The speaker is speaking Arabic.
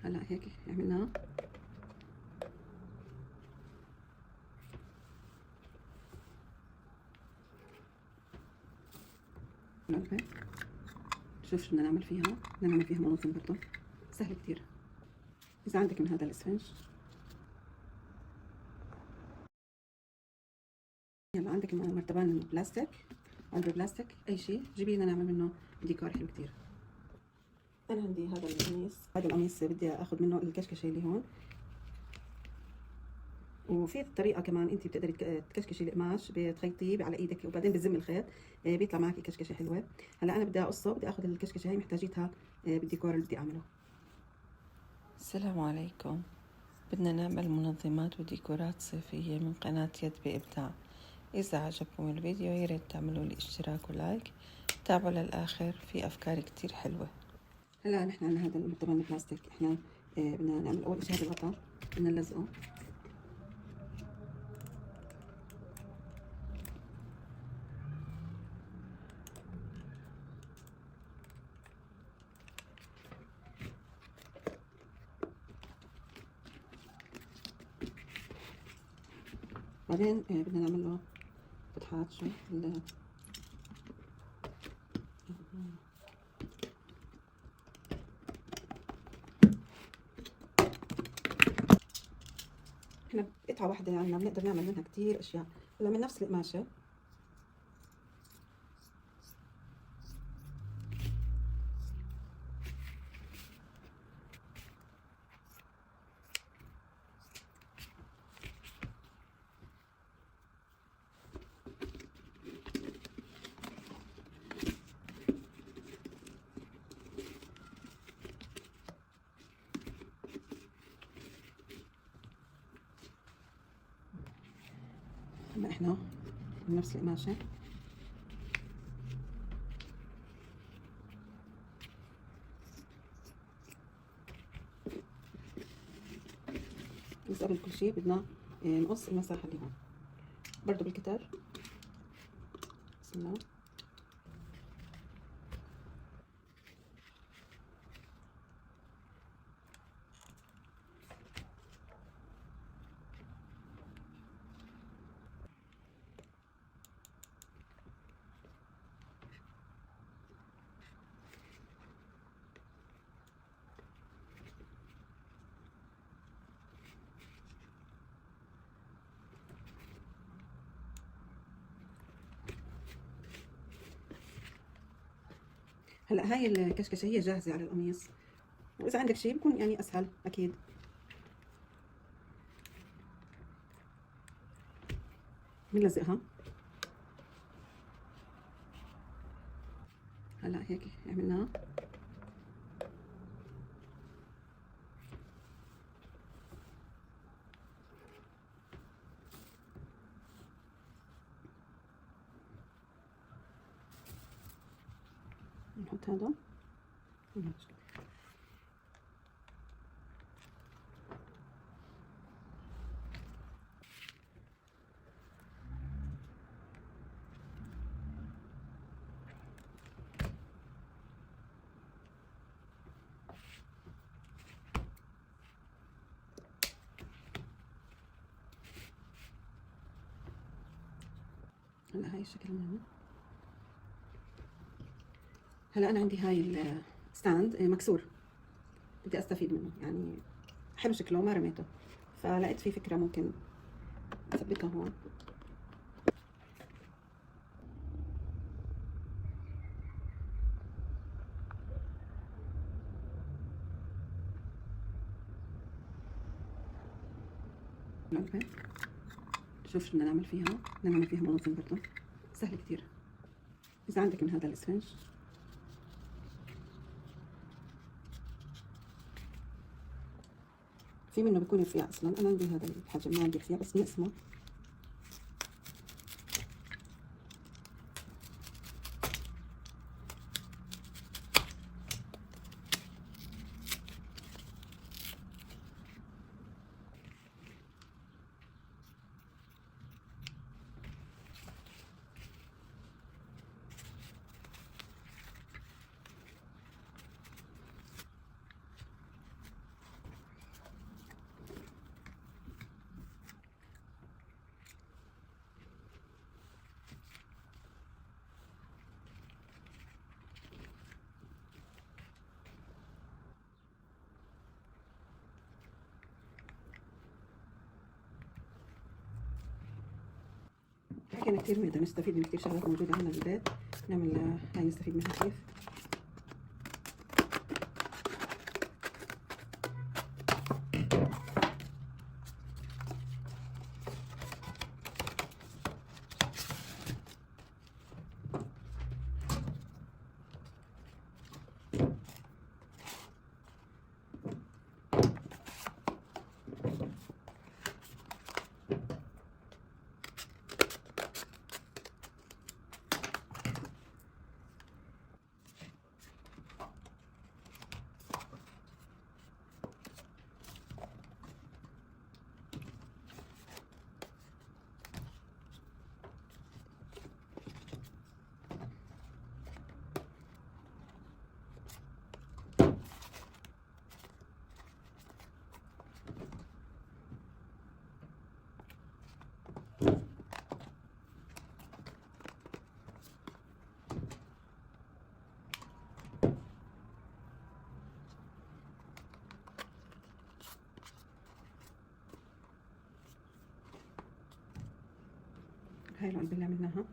هلا هيك عملنا العلبة. شوف شو بدنا نعمل فيها. بدنا نعمل فيها منظم برضه، سهل كتير. إذا عندك من هذا الإسفنج، يلا عندك مرتبان بلاستيك، علبة بلاستيك، أي شيء جيبي لنا نعمل منه ديكور حلو كتير. أنا عندي هذا القميص بدي آخذ منه الكشكشة اللي هون. وفي طريقة كمان انت بتقدري تكشكشي القماش، بتخيطيه على ايدك وبعدين بتزمي الخيط، بيطلع معك كشكشة حلوة. هلا انا بدي اقصه، بدي اخذ الكشكشة هي محتاجيتها بالديكور اللي بدي اعمله. السلام عليكم. بدنا نعمل منظمات وديكورات صيفية من قناة يد بإبداع. إذا عجبكم الفيديو ياريت تعملوا لي اشتراك ولايك، تابعوا للآخر، في أفكار كتير حلوة. هلا نحن عندنا هذا المرتبان البلاستيك، احنا بدنا نعمل اول شيء هذا الغطاء، بدنا نلزقه. بعدين بدنا نعمل له فتحات شوي احنا قطعة واحدة عنا بنقدر نعمل منها كتير اشياء. هلا من نفس القماشة هلا احنا من نفس القماشة بس قبل كل شيء بدنا نقص المساحة اللي هون برضو بالكتار. بسم الله. هلا هاي الكشكشه هي جاهزه على القميص، واذا عندك شيء بكون يعني اسهل اكيد. بنلزقها. هلا هيك عملنا. نحط هذا. هلا هاي الشكل منه. هلا انا عندي هاي الستاند مكسور، بدي استفيد منه، يعني حلو شكله ما رميته، فلقيت في فكره ممكن اثبتها هون. العلبة. شوف شو بدنا نعمل فيها. بدنا نعمل فيها منظم برضه، سهل كتير. اذا عندك من هذا الاسفنج، في منه بيكون رفيع اصلا، انا عندي هذا الحجم ما عندي رفيع بس بنقسمه. حكينا كتير بدنا نستفيد من كتير شغلات موجودة عندنا بالبيت، نعمل هاي نستفيد منها كيف. هاي العلبة اللي عملناها